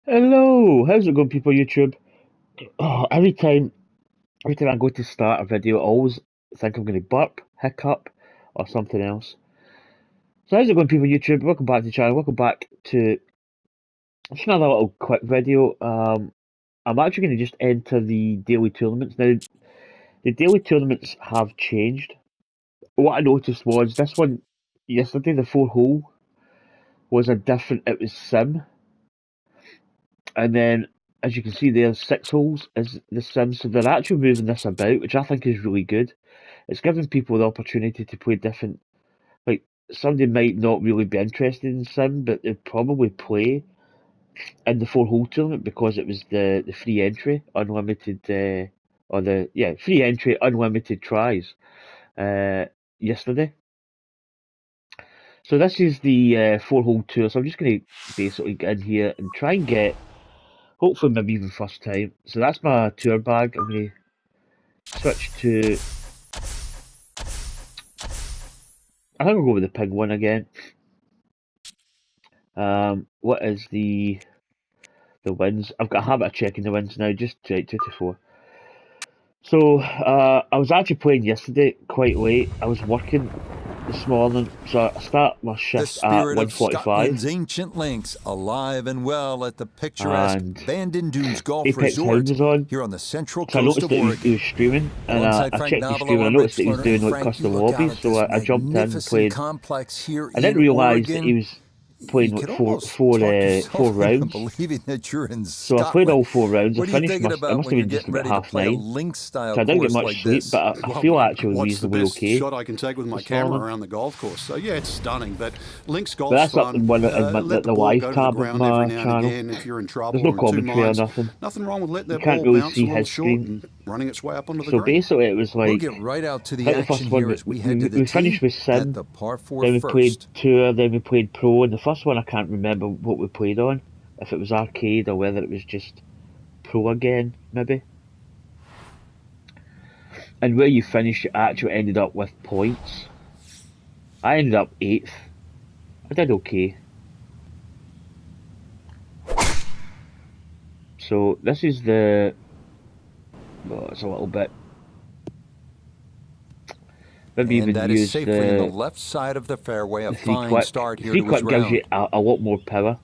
Hello, how's it going, people on YouTube? Oh, every time I go to start a video, I always think I'm going to burp, hiccup, or something else. So how's it going, people on YouTube? Welcome back to the channel. Welcome back to just another little quick video. I'm actually going to just enter the daily tournaments now. The daily tournaments have changed. What I noticed was this one yesterday, the 4 hole was a different. It was sim, and then as you can see there, 6 holes is the sim. So they're actually moving this about, which I think is really good. It's giving people the opportunity to play different. Like somebody might not really be interested in sim, but they'd probably play in the 4 hole tournament because it was the free entry, unlimited, or the free entry, unlimited tries yesterday. So this is the 4 hole tour. So I'm just going to basically get in here and try and get, hopefully maybe even first time. So that's my tour bag. I'm going to switch to. I think I'll go with the pig one again. What is the wins? I've got a habit of checking the wins now, just 2 to 4. So I was actually playing yesterday quite late. I was working this morning, so I start my The shift at spirit of 1:45. Scotland's ancient links, alive and well at the picturesque And Bandon Dunes Golf Apex Hound Resort was on. here on the central So I coast noticed of that he Oregon. was streaming, and Alongside I Frank checked his Navalo, stream, and I I'm noticed Rich that he was Lerner, doing and like Frank, you custom look out lobbies. at So this I jumped in and magnificent played. complex here I in didn't realise that he Oregon. was You playing like could four, almost four, talk uh, four yourself into rounds. believing that you're in So I played Scotland. all 4 rounds. I What are you finished thinking it about must when have you're been just getting about ready to half play a 9. link-style So I didn't get course much like sleep, this? but I Well, feel actually what's the reasonably best okay shot I can take with my this camera morning. around the golf course? So yeah, it's stunning. But links But golf's that's up fun. in Let the the ball live go to the tab of ground every my now and channel. again if you're in There's trouble no or in two commentary or minds. nothing. Nothing wrong with letting You that can't ball really bounce a see little his short screen. and running its way up onto the So green. basically, it was We'll like get right out to I the think the action first one here as we head to the we finished tee with at Sim, the par 4 then we played first. Tour, then we played Pro, and the first one I can't remember what we played on, if it was arcade or whether it was just Pro again, maybe. And where you finished, you actually ended up with points. I ended up 8th. I did okay. So this is the. Oh, it's a little bit. Maybe And even that is use safely in the left side of the fairway. A the 3 fine click. start The here 3 to his click gives you round. a lot more power.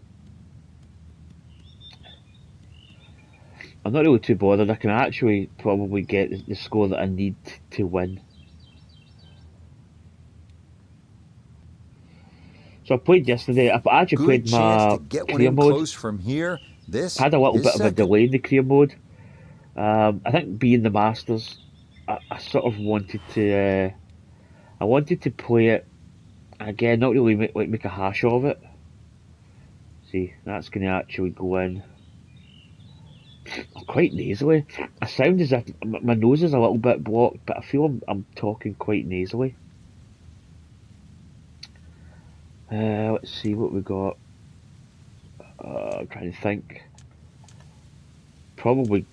I'm not really too bothered. I can actually probably get the score that I need to win. So I played yesterday. I actually Good played chance to my get one career in mode. close from here. I This had a little is bit of a second. delay in the career mode. I think being the Masters, I sort of wanted to. I wanted to play it again, not really make a hash of it. See, that's going to actually go in. I'm quite nasally. I sound as if my nose is a little bit blocked, but I feel I'm talking quite nasally. Let's see what we got. I'm trying to think. Probably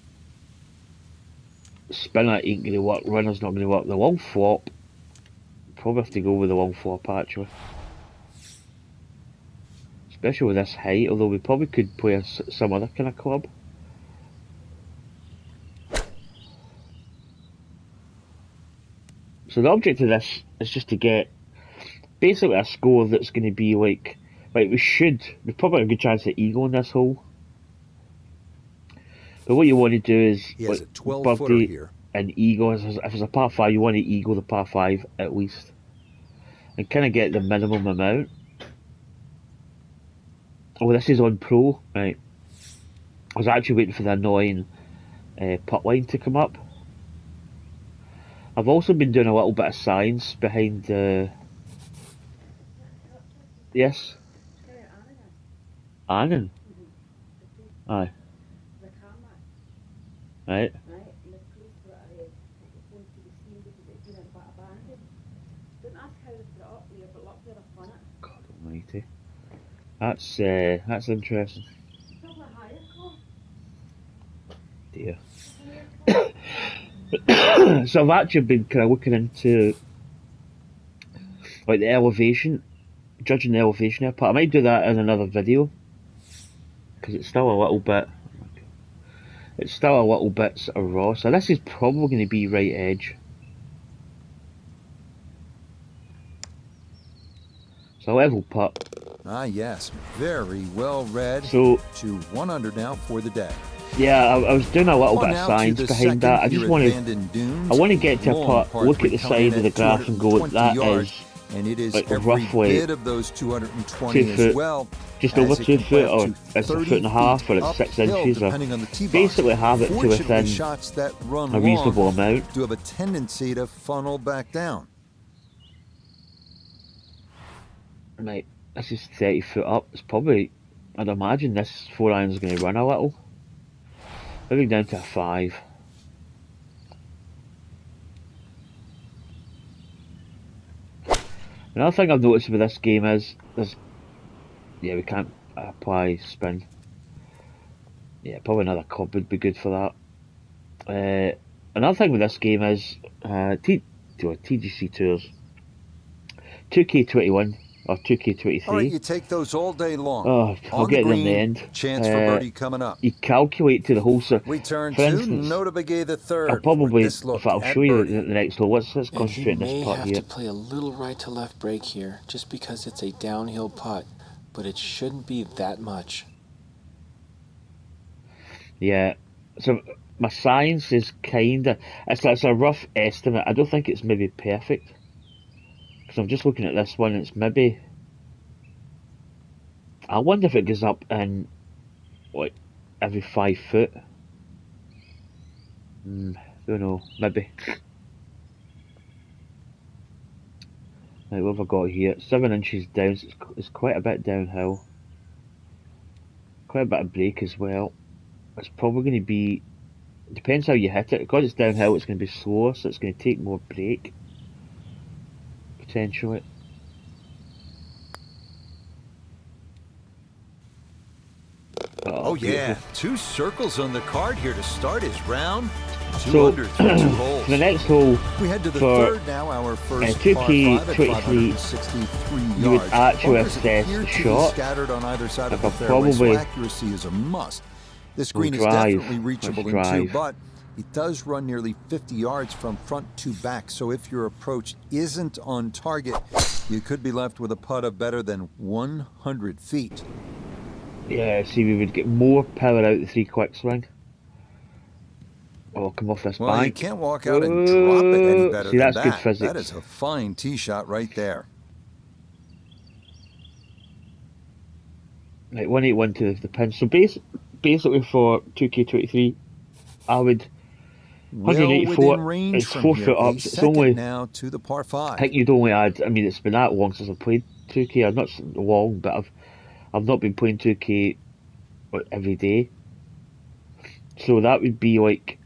spinner ain't going to work. Runner's not going to work. The long flop. Probably have to go with the long flop actually. Especially with this height. Although we probably could play some other kind of club. So the object of this is just to get basically a score that's going to be like we've probably have a good chance of eagle in this hole. But what you want to do is He has like a 12-footer birdie here. and eagle. If it's a par 5, you want to eagle the par 5 at least. And kind of get the minimum amount. Oh, this is on Pro, right. I was actually waiting for the annoying putt line to come up. I've also been doing a little bit of science behind the... Yes? Annan? Aye. Right. God almighty. That's interesting. Dear. So I've actually been kind of looking into like the elevation, judging the elevation airport. I might do that in another video because it's still a little bit. It's still a little bit sort of raw. So this is probably going to be right edge. So level putt. Ah, yes, very well read. So to 1 under now for the day. yeah, I was doing a little bit of On out to science the behind that. I second just here want at to. Bandon Dunes. I want to get to a Long putt, par look at three the coming side of in the at graph and go, 220 that yards, is and it is like every roughly bit of those 220 2 as foot, well. just as over it 2 can play foot, up or to it's a 30 foot and a half, feet or it's 6 uphill, inches, or depending on the tee box. basically have it to Fortunately, within shots that run a reasonable long amount. do have a tendency to funnel back down. Right, this is 30 foot up. It's probably, I'd imagine this 4-iron is going to run a little. Maybe down to a 5. Another thing I've noticed with this game is there's, yeah, we can't apply spin. Yeah, probably another club would be good for that. Another thing with this game is TGC Tours 2K21 or 2K23. All right, you take those all day long. Oh, I'll On get the them in the green, end. chance for birdie coming up. You calculate to the hole, so We turn for to instance, Nota Begay the third. I'll probably, this look I'll at show you birdie. the next hole. Let's And he concentrate on may this putt have here. to play a little right to left break here, just because it's a downhill putt, but it shouldn't be that much. Yeah, so my science is kinda, it's a rough estimate. I don't think it's maybe perfect, because I'm just looking at this one. It's maybe, I wonder if it goes up in like every 5 foot. Don't know, maybe. Right, what have I got here? 7 inches down, so it's quite a bit downhill. Quite a bit of break as well. It's probably going to be, depends how you hit it. Because it's downhill, it's going to be slower, so it's going to take more break. Potentially. Oh yeah, beautiful. 2 circles on the card here to start his round. 2 So, under through 2 holes. The next hole, We head to the for, third now, our first 2K23, par 5 at 563 yards. you would actually Bunkers assess appear the to be shot. scattered on either side of Like the I'll fairway, so probably accuracy is a must. This green is drive. definitely reachable Let's in 2, drive. but it does run nearly 50 yards from front to back, so if your approach isn't on target, you could be left with a putt of better than 100 feet. yeah, see, we would get more power out the 3 quick swing. Oh, come off this Well, you bank. can't walk out and drop it any better See, than that's that. good physics. That is a fine tee shot right there. Right, 181 to the pin. So basically for 2K23, I would Well 184. within range It's from 4 here. foot A up. It's second only, now to the par 5. I think you'd only add. I mean, it's been that long since I've played 2K. I've not long, but I've not been playing 2K like, every day. So that would be like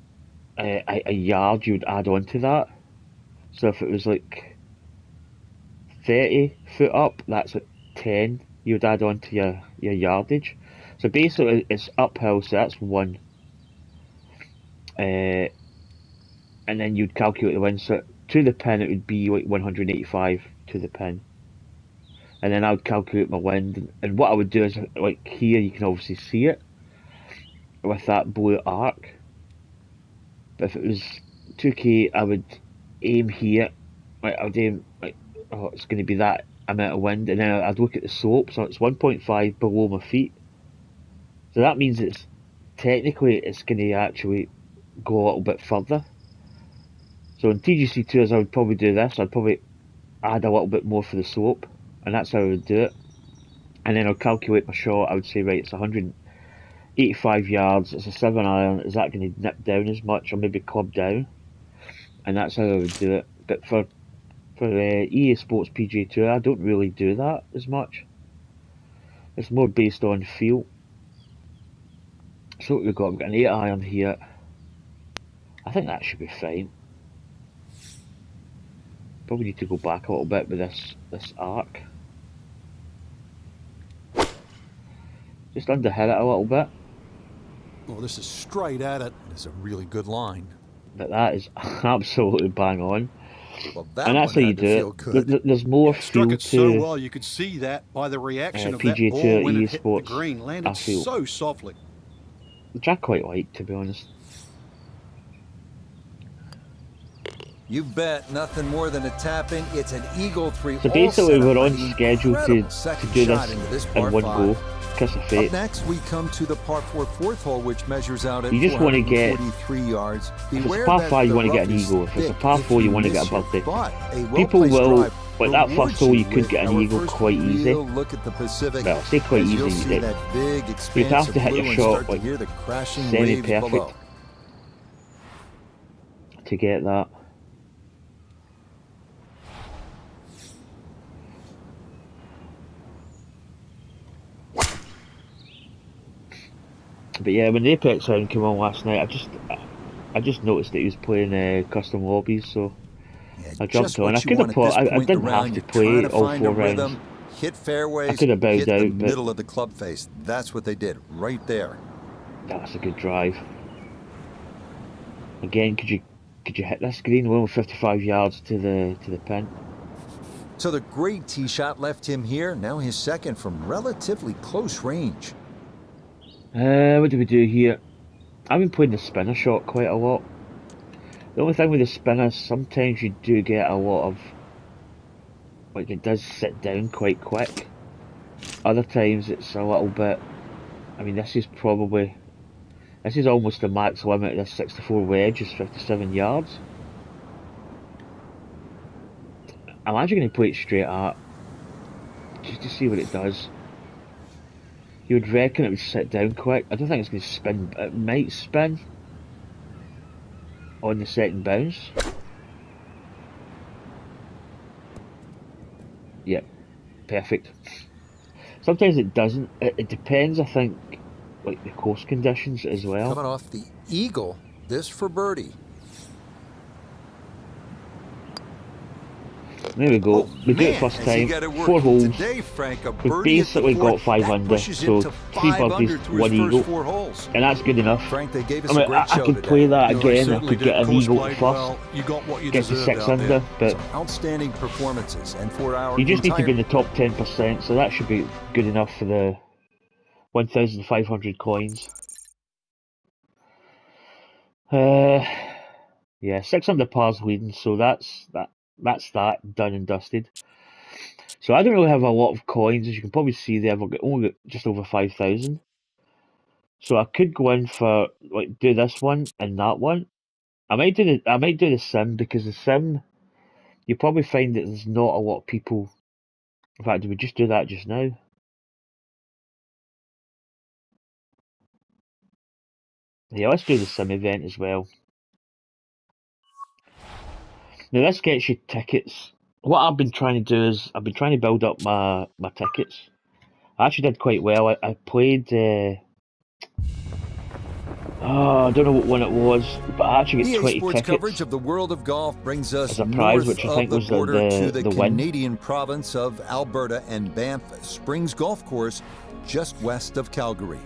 a yard you would add on to that. So if it was like 30 foot up, that's like 10 you would add on to your yardage. So basically it's uphill, so that's 1. And then you'd calculate the wind. So to the pin it would be like 185 to the pin. And then I would calculate my wind. And what I would do is, like here you can obviously see it with that blue arc. But if it was 2K, I would aim here. Like I would aim like, oh, it's going to be that amount of wind, and then I'd look at the slope. So it's 1.5 below my feet. So that means it's technically it's going to actually go a little bit further. So in TGC Tours, I would probably do this. I'd probably add a little bit more for the slope, and that's how I would do it. And then I'll calculate my shot. I would say, right, it's 185 yards. It's a 7-iron. Is that going to nip down as much, or maybe club down? And that's how I would do it. But for EA Sports PGA Tour, I don't really do that as much. It's more based on feel. So what we've got an 8-iron here. I think that should be fine. Probably need to go back a little bit with this arc. Just underhit it a little bit. Well, this is straight at it. It's a really good line. But that is absolutely bang on. Well, that And that's one how you had to do feel it. good. There's more Struck feel it so to well, you could see that by the reaction of that PGA ball Tour when EA it hit the Sports, green. I Landed feel, so softly. which I quite like, to be honest. You bet, nothing more than a tap in. It's an eagle 3. So all basically, set up we're by on the schedule incredible to second do shot this into this par in one go. 5. Kiss of Up fate. next, we come to the par 4 fourth hole, which measures out at You just want to get, 443 yards. if it's a Beware par that 5, you the want to get rough an is eagle. If it's a thick par 4, you want to miss get a here, birdie. but a People well-placed will, drive like that first rewards hole, you could with get an our eagle first quite easy. real look at the Pacific. Well, I say quite as easy. you'll see that big You'd expanse have of to hit blue your and shot start to like hear the crashing waves below. semi-perfect to get that. But yeah, when the Apex round came on last night, I just noticed that he was playing custom lobbies, so Yeah, I jumped just on. what I you could have want at put. this I point in the didn't have round. to You're play trying to all find 4 a rounds. rhythm, hit fairways, I could have bowed hit the out, but middle of the club face. That's what they did right there. that's a good drive. Again, could you hit this green? We're only 55 yards to the pin. So the great tee shot left him here. Now his second from relatively close range. What do we do here? I've been playing the spinner shot quite a lot. The only thing with the spinner, sometimes you do get a lot of, like, it does sit down quite quick. Other times it's a little bit, I mean, this is almost the max limit of this 64 wedge, is 57 yards. I'm actually going to play it straight at, just to see what it does. You would reckon it would sit down quick. I don't think it's going to spin. It might spin on the second bounce. Yep, perfect. Sometimes it doesn't. It depends, I think, like the course conditions as well. Coming off the eagle, this for birdie. There we go. We do it first time. 4 holes. Today, Frank, a We've basically got 5 under, so 3 birdies, 1 eagle, and that's good enough. Frank, they gave us I mean, a great show I could today. play that You know, they again. I certainly could did. get an Course eagle played first, well. You got what you get to deserved 6 out under, there. but Outstanding performances, and for our you just need to entire be in the top 10%, so that should be good enough for the 1,500 coins. Yeah, 6 under par's leading, so that's that done and dusted. So I don't really have a lot of coins, as you can probably see there. I've only got just over 5,000. So I could go in for, like, do this one and that one. I might do the sim, because the sim, you probably find that there's not a lot of people. In fact, did we just do that just now? Yeah, let's do the sim event as well. Now this gets you tickets. What I've been trying to do is I've been trying to build up my tickets. I actually did quite well. I played. Oh, I don't know what one it was, but I actually get EA 20 Sports tickets coverage of the world of golf brings us as a prize, north which I of think the was border to the win. Canadian province of Alberta and Banff Springs Golf Course, just west of Calgary.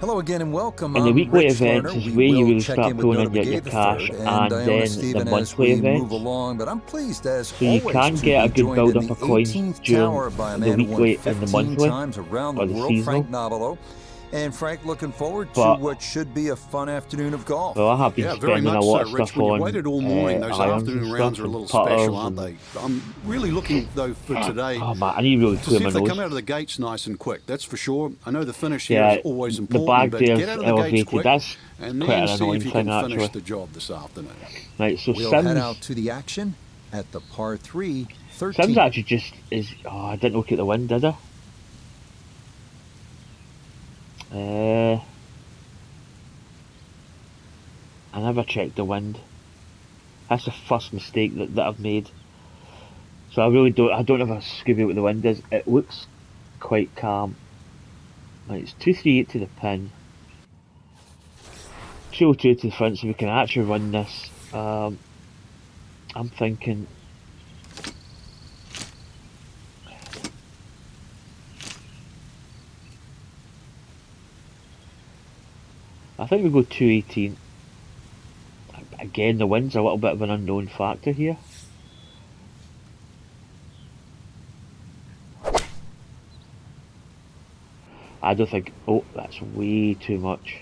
Hello again and welcome. And the I'm weekly Rich events Garner. is We where you will will check start in with pulling in Notable your Gay cash, III, and Iona then Stephen the as monthly we move events. along. But I'm pleased as So you always can to get a be good joined build in up the of coins 18th during tower by a the man who won weekly and the 15 monthly, times around the or the world, seasonal. Frank Nobilo. And Frank, looking forward to But what should be a fun afternoon of golf. well, I have been Yeah, very spending a much lot so, of Rich. stuff When you on waited all morning, those irons and afternoon rounds stuff, are a and little putters, special, aren't and they? I'm really looking, though, for today oh man, I need to really to clear see my if they nose. come out of the gates nice and quick. That's for sure. I know the finish here Yeah, is always the important, bag but there's get out of the gates elevated. quick That's and quite then an see annoying if you thing, can finish actually. the job this afternoon. Right, so We'll Sims, head out to the action at the par 3, 13. Sims actually just is. Oh, I didn't look at the wind, did I? I never checked the wind. That's the first mistake that I've made. So I don't have a Scooby what the wind is. It looks quite calm. Right, it's 238 to the pin. 202 to the front, so we can actually run this. I'm thinking. I think we go 218. Again, the wind's a little bit of an unknown factor here. I don't think. Oh, that's way too much.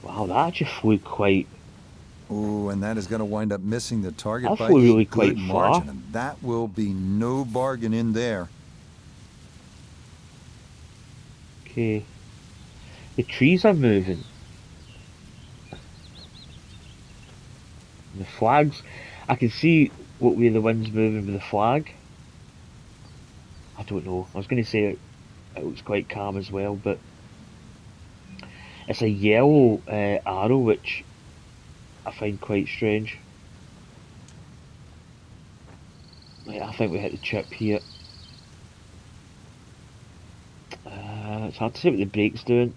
Wow, that actually flew quite. Ooh, and that is going to wind up missing the target That by flew a really good quite margin, far. and that will be no bargain in there. Okay. The trees are moving. The flags. I can see what way the wind's moving with the flag. I don't know. I was going to say it looks quite calm as well, but it's a yellow arrow, which I find quite strange. Right, I think we hit the chip here. It's hard to see what the brake's doing.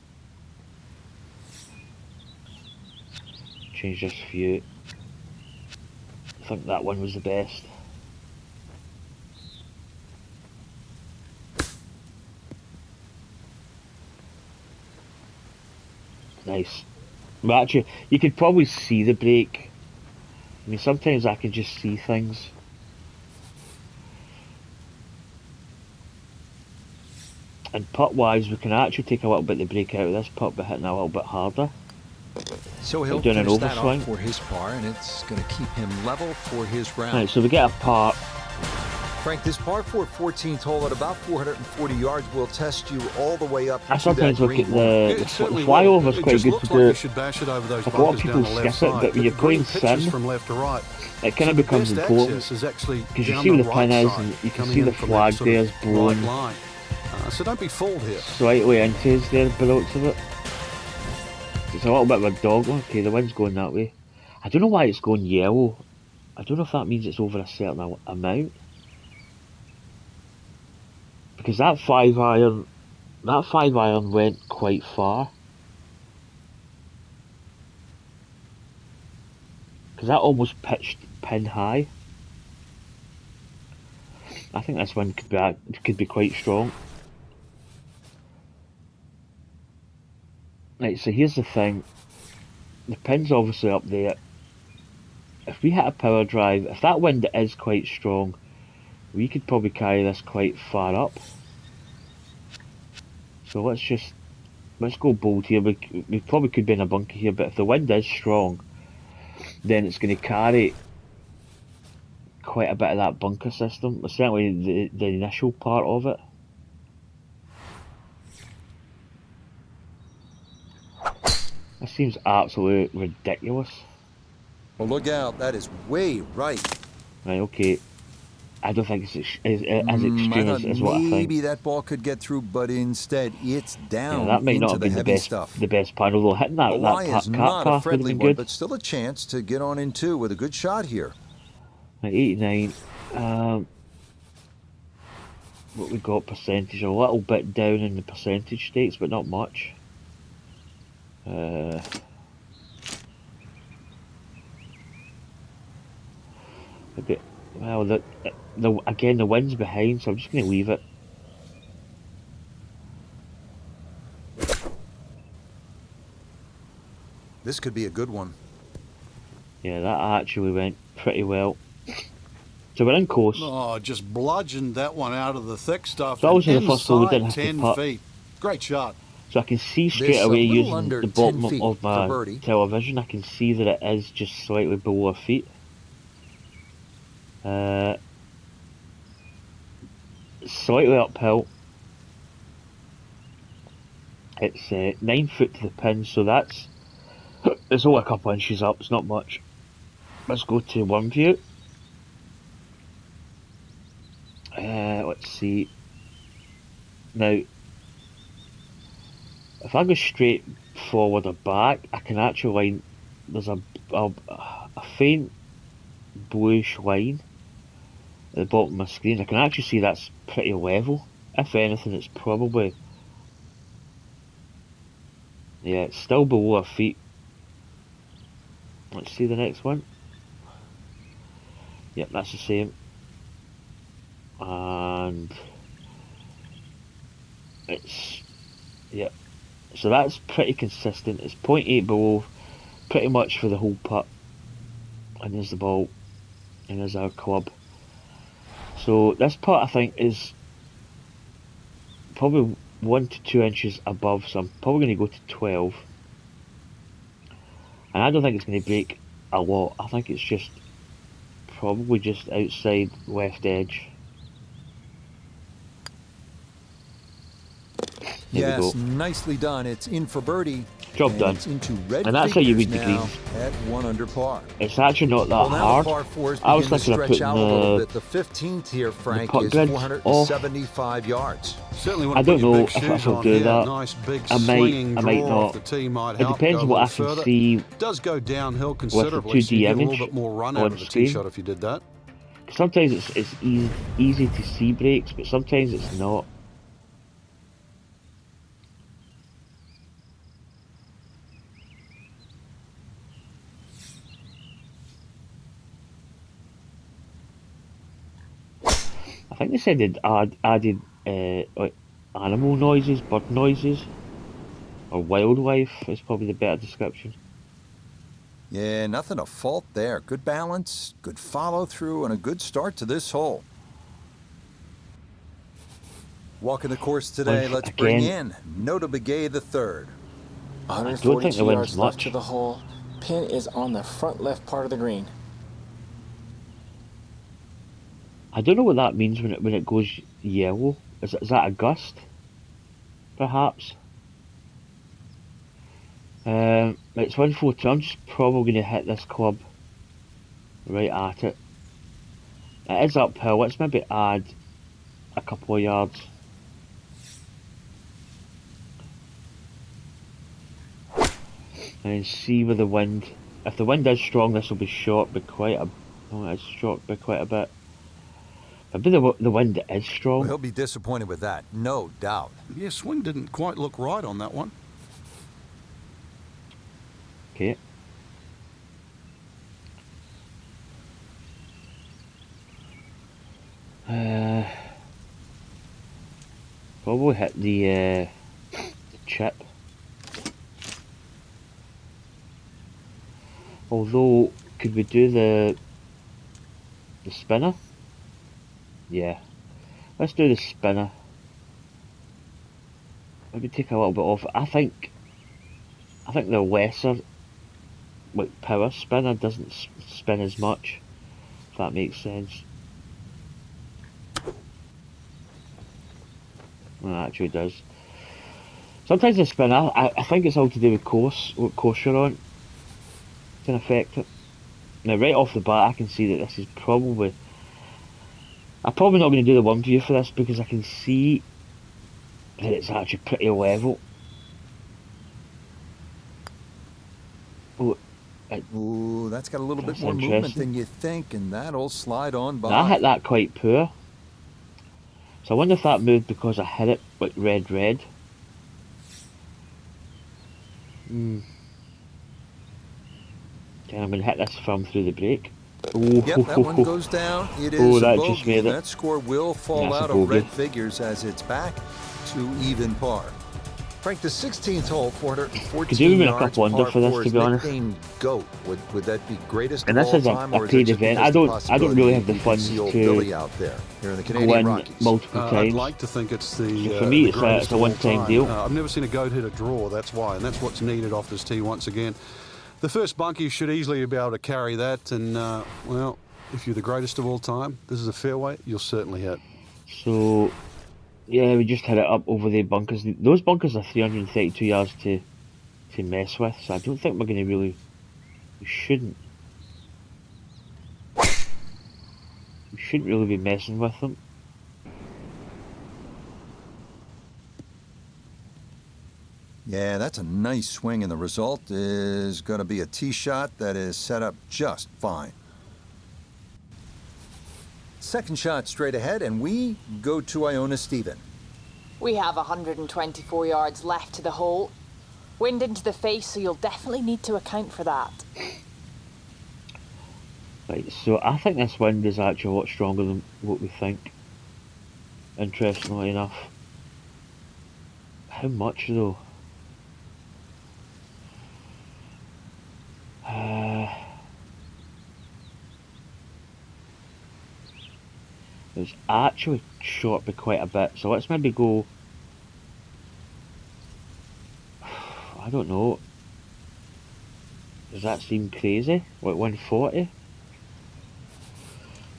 Change this view. I think that one was the best. Nice. But actually, you could probably see the brake. I mean, sometimes I can just see things. And putt-wise, we can actually take a little bit of the brake out of this putt by hitting a little bit harder. So he'll doing an finish that overswing off for his par, and it's going to keep him level for his round. Right, so we get a par. Frank, this par 4 14th hole at about 440 yards will test you all the way up I to that sometimes look green at line. the It certainly flyover will. is It quite just good looks to like do. you should bash it over those Like a lot of bunkers people down the left skip it, side. but when you're The green going pitches thin, from left to right. it kind of the becomes best important. access is actually Because you down see where the the right pin is, side, and you can coming see in the from that flag sort of there's blown right line. So don't be fooled here. slightly into us there by the looks of it. It's a little bit of a dog. Okay, the wind's going that way. I don't know why it's going yellow. I don't know if that means it's over a certain amount. Because that 5-iron went quite far. Because that almost pitched pin high. I think this one could be quite strong. Right, so here's the thing. The pin's obviously up there. If we hit a power drive, if that wind is quite strong, we could probably carry this quite far up. So let's go bold here. We probably could be in a bunker here, but if the wind is strong, then it's going to carry quite a bit of that bunker system. Certainly the initial part of it. This seems absolutely ridiculous. Well, look out. That is way right. Right, okay. I don't think it's as extreme I thought as what I think. maybe that ball could get through, but instead it's down Yeah, that might not into have the been heavy stuff. the best pan, although hitting The that lie is cat not a path would have friendly been one, good. but still a chance to get on in two with a good shot here. Right, 89. What we got percentage? A little bit down in the percentage stakes, but not much. A bit. Well, again the wind's behind, so I'm just going to leave it. This could be a good one. Yeah, that actually went pretty well. So we're in course. Oh, just bludgeoned that one out of the thick stuff. So obviously the first hole we inside didn't have to 10 putt. feet. Great shot. So I can see straight This a away little using under the 10 bottom feet of for my birdie. television. I can see that it is just slightly below our feet. Slightly uphill. It's 9 foot to the pin, so it's only a couple inches up. It's not much. Let's go to one view. Let's see. Now, if I go straight forward or back, I can actually line. There's a faint bluish line at the bottom of my screen. I can actually see that's pretty level. If anything, it's probably, yeah, it's still below our feet. Let's see the next one. Yep, that's the same. And it's, yep. So that's pretty consistent. It's 0.8 below, pretty much for the whole putt. And there's the ball, and there's our club. So this putt, I think, is probably 1 to 2 inches above, so I'm probably going to go to 12. And I don't think it's going to break a lot. I think it's just probably just outside left edge. There we Yes, go. nicely done. It's in for birdie. Job and done. It's into red And that's how you figures read the now greens. at 1 under par. It's actually not that Well, now hard. the par fours I was begin to thinking of stretch putting out a little bit. The 15th here, Frank, putt is grid 475 yards. Certainly want I to don't put your know big if shoes I'll on do here. that. Nice big I swinging might draw not. off the tee might It help. depends go a what I little can further. see It does go downhill with the considerably, so you 2D get a little image bit more run on out of the tee screen. shot if you did that. Sometimes it's easy to see breaks, but sometimes it's not. I think they said they'd added like animal noises, bird noises, or wildlife is probably the better description. Yeah, nothing to fault there. Good balance, good follow through, and a good start to this hole. Walking the course today, Once let's bring again, in Nota Begay the third. I don't think 142 the wind's yards left much. to the hole. Pin is on the front left part of the green. I don't know what that means when it goes yellow. Is that a gust? Perhaps. It's 142. I'm just probably going to hit this club right at it. It is uphill. Let's maybe add a couple of yards. And see with the wind. If the wind is strong, this will be short by quite a. Oh, it's short by quite a bit. Maybe the wind is strong. Well, he'll be disappointed with that, no doubt. Yeah, swing didn't quite look right on that one. Okay. Probably hit the chip. Although, could we do the spinner? Yeah. Let's do the spinner. Maybe take a little bit off. I think the lesser, like, power spinner doesn't spin as much, if that makes sense. Well, it actually does. Sometimes the spinner, I think it's all to do with course, what course you're on, can affect it. Now, right off the bat, I can see that this is probably... I'm probably not going to do the one view for this because I can see that it's actually pretty level. Oh, Ooh, that's got a little bit That's more movement interesting. than you think, and that'll slide on by. now, I hit that quite poor. So I wonder if that moved because I hit it like red. Okay, I'm going to hit this firm through the break. Oh, Yep, that one goes down. It is Oh, a that bogey. just made it. That score will fall That's a out of bogey. red figures as it's back to even par. Frank, the 16th hole, 414 Could you give me a yards, couple under par for this, four, to is be honest? nicknamed GOAT. Would that be greatest And of this all is a time, or is paid it just event. because I the don't really have the possibility you can funds see old to Billy out there here in the Canadian win Rockies? multiple I'd times. like to think it's the, So for me, the it's a greatest of all one-time time. deal. I've never seen a goat hit a draw, that's why, and that's what's needed off this tee once again. The first bunkie should easily be able to carry that, and, well, if you're the greatest of all time, this is a fairway, you'll certainly hit. So, yeah, we just hit it up over the bunkers. Those bunkers are 332 yards to mess with, so I don't think we're going to really... We shouldn't really be messing with them. Yeah, that's a nice swing, and the result is going to be a tee shot that is set up just fine. Second shot straight ahead, and we go to Iona Stephen. We have 124 yards left to the hole. Wind into the face, so you'll definitely need to account for that. Right, so I think this wind is actually a lot stronger than what we think. Interestingly enough. How much though? It's actually short by quite a bit, so let's maybe go I don't know. Does that seem crazy? What, 140?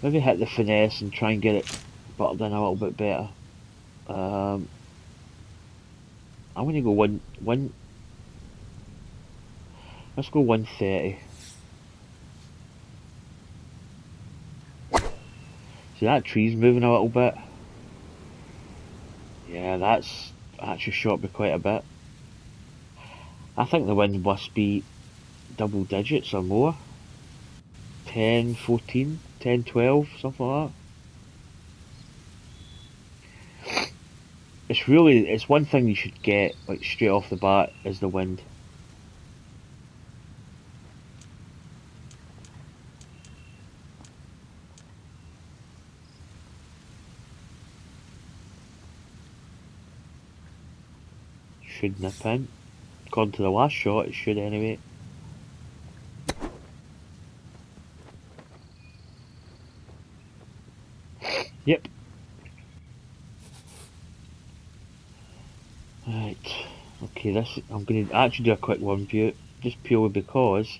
Maybe hit the finesse and try and get it buttered in a little bit better. I'm gonna go let's go 130. See, that tree's moving a little bit. Yeah, that's actually shot me quite a bit. I think the wind must be double digits or more. 10, 14, 10, 12, something like that. It's one thing you should get, like, straight off the bat, is the wind. Should nip in. According to the last shot, it should anyway. Yep. Right. Okay, I'm going to actually do a quick one view, just purely because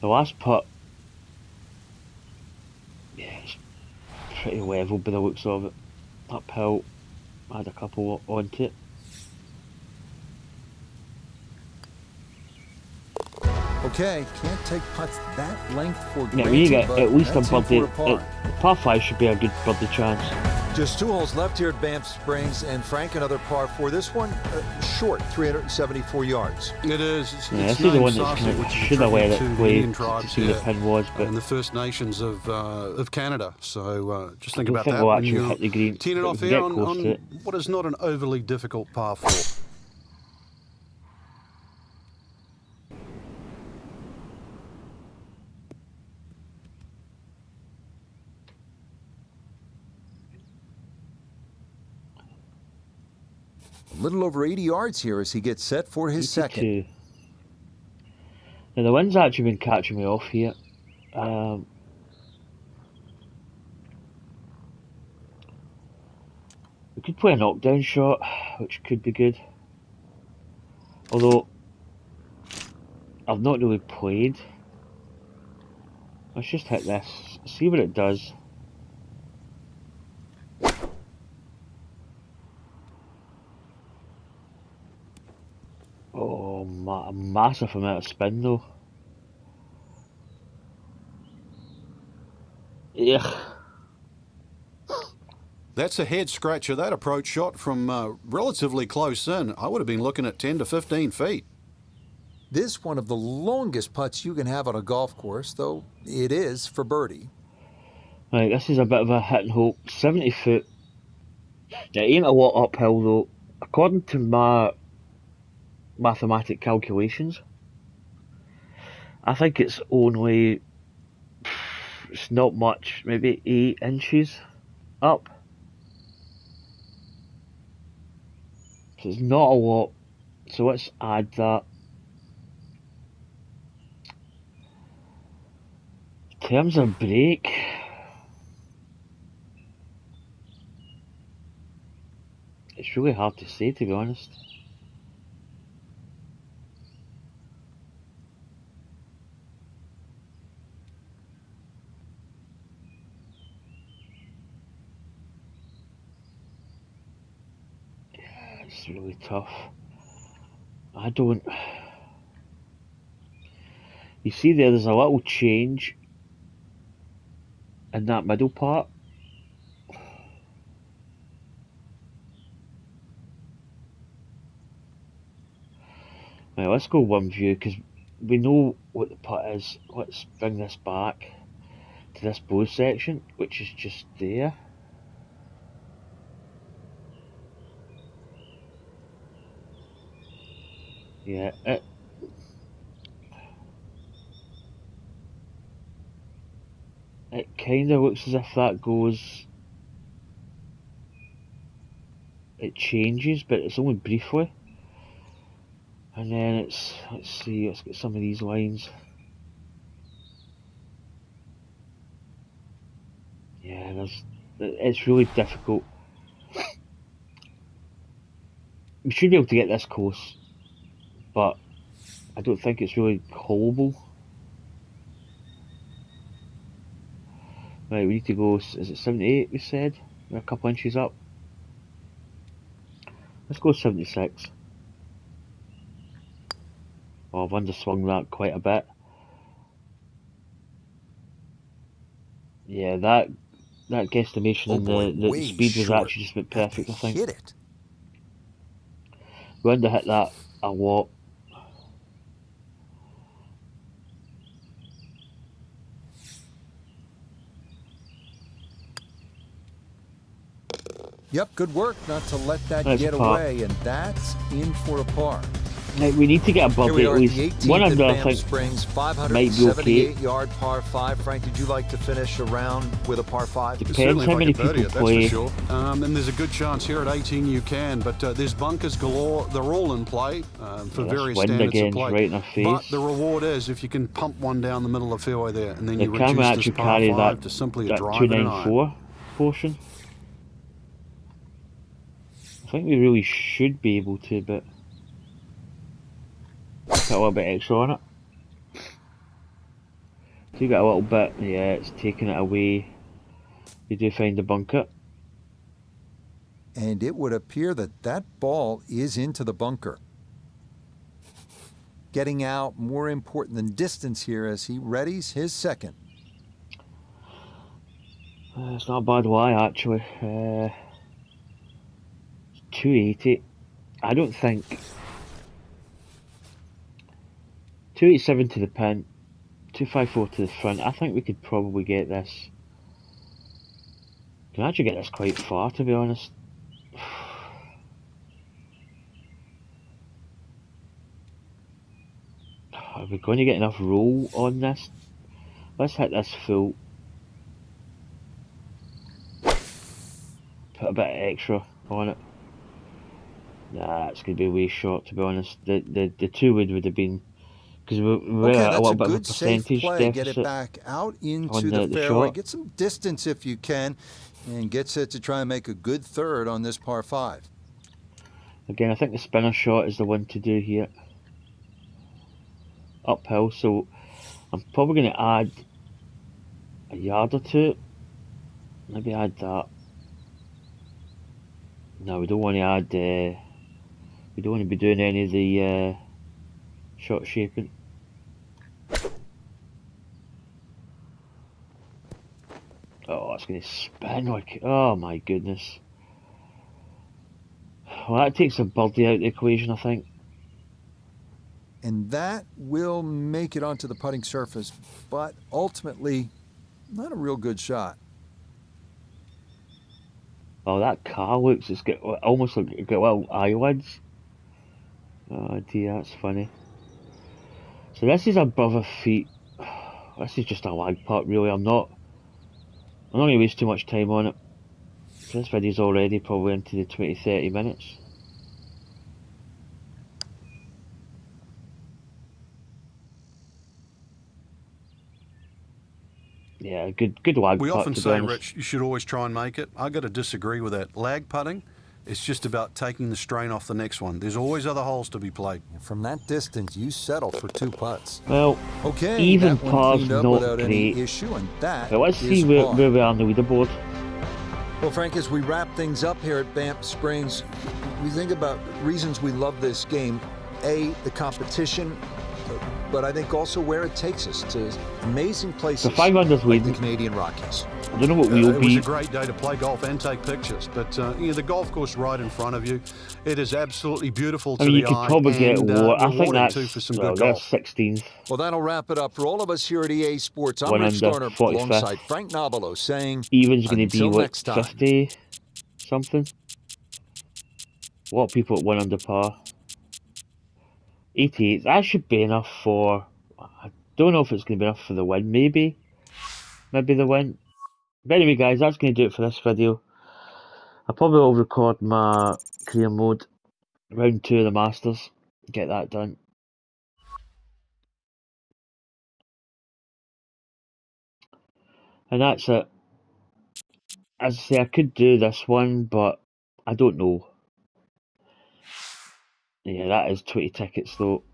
the last putt, yeah, it's pretty level by the looks of it. Uphill, I had a couple onto it. Okay, can't take putts that length for Yeah, granted, when you get but at least a that's in birdie, for a par. par 5 should be a good birdie chance. Just 2 holes left here at Banff Springs, and Frank, another par 4. This one short, 374 yards. It is. Yeah, It's this is the one named that's Sarcee, kind of, which is a should have let tribute it to the play Indian to tribes see where the here pin was, but and the First Nations of Canada. So just think don't about think that we'll when actually you're hit the green, teeing it but off we here can get close to on it. what is not an overly difficult par 4. A little over 80 yards here as he gets set for his second. 82. Now the wind's actually been catching me off here. We could play a knockdown shot, which could be good. Although, I've not really played. Let's just hit this, see what it does. Oh, a massive amount of spin though. Ugh. That's a head scratcher. That approach shot from relatively close in. I would have been looking at 10 to 15 feet. This one of the longest putts you can have on a golf course, though it is for birdie. Right, this is a bit of a hit and hope. 70 foot. It ain't a lot uphill though. According to my mathematic calculations, I think it's only, it's not much, maybe 8 inches up. So it's not a lot. So let's add that. In terms of break, it's really hard to say, to be honest. It's really tough. I don't. You see there's a little change in that middle part. Right, let's go one view because we know what the putt is. Let's bring this back to this bow section, which is just there. Yeah, it kind of looks as if that goes, it changes, but it's only briefly. And then it's, let's see, let's get some of these lines. Yeah, it's really difficult. We should be able to get this close. but I don't think it's really holeable. Right, we need to go, is it 78 we said? We're a couple inches up. Let's go 76. Oh, I've underswung that quite a bit. Yeah, that guesstimation and the speed was actually just about perfect, I think. Hit it. We under hit that a lot. Yep, good work not to let that That's get a par. away, and that's in for a par. Like, we need to get above Here we it are at at least. the 18th One at under, I Banff think, Springs, might be okay. 578-yard par 5. Frank, did you like to finish a round with a par 5? Depends Certainly how if I many can birdie people it, that's play. for sure. And there's a good chance here at 18 you can, but there's bunkers galore. They're all in play for Yeah, various wind standards again, of play. right in our face. But the reward is if you can pump one down the middle of the fairway there, and then The you camera reduce actually this par carry 5 that, to simply a that drive and an iron. 294 portion. I think we really should be able to, but put a little bit extra on it. So you got a little bit, yeah, it's taking it away. You do find the bunker. And it would appear that that ball is into the bunker. Getting out more important than distance here as he readies his second. It's not a bad lie, actually. 280. I don't think 287 to the pin, 254 to the front. I think we could probably get this. Can actually get this quite far, to be honest. Are we going to get enough roll on this? Let's hit this full. Put a bit extra on it. Nah, it's going to be way short, to be honest. The 2 would have been, because we're Okay, at a that's little a bit of a good safe percentage play. Get it deficit back out into on the the fairway. shot. Get some distance if you can, and get set to try and make a good third on this par 5. Again, I think the spinner shot is the one to do here. Uphill, so I'm probably going to add a yard or two. Maybe add that. No, we don't want to add. We don't want to be doing any of the shot shaping. Oh, that's going to spin like. Oh my goodness. Well, that takes a birdie out of the equation, I think. And that will make it onto the putting surface, but ultimately, not a real good shot. Oh, that car looks, it's got almost like it's got little eyelids. Oh dear, that's funny. So this is above a feet. This is just a lag putt, really. I'm not going to waste too much time on it. So this video's already probably into the 20-30 minutes. Yeah, good lag We putt, often to be say, honest. Rich, you should always try and make it. I've got to disagree with that. Lag putting, it's just about taking the strain off the next one. There's always other holes to be played. From that distance, you settle for 2 putts. Well, Okay, even that one par's cleaned up not without any great. issue, and that But let's is see where par. we are on the leaderboard. Well, Frank, as we wrap things up here at Banff Springs, we think about reasons we love this game. A, the competition, but I think also where it takes us to amazing places So 500's like the leading. Canadian Rockies. I don't know what we'll It was be. a great day to play golf and take pictures, but the golf course right in front of you, it is absolutely beautiful to I mean, the you could eye probably get and what I think rewarding that's too for some well, good they're golf. 16th. Well, that'll wrap it up for all of us here at EA Sports. I'm One Rich under, Garner 45th. alongside Frank Nobilo saying Even's going to be until what, next time. 50 something. A lot of people at 1 under par. 88. That should be enough for. I don't know if it's going to be enough for the win. Maybe the win. But anyway, guys, that's going to do it for this video. I probably will record my career mode round 2 of the Masters. Get that done. And that's it. As I say, I could do this one, but I don't know. Yeah, that is 20 tickets though.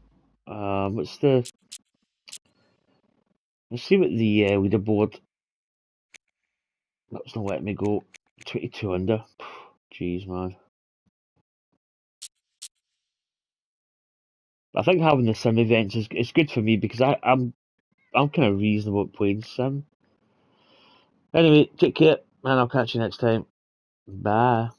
What's the? Let's see what the leaderboard. That's not letting me go. 22 under. Jeez, man. I think having the sim events is good for me because I'm kind of reasonable at playing sim. Anyway, take care, and I'll catch you next time. Bye.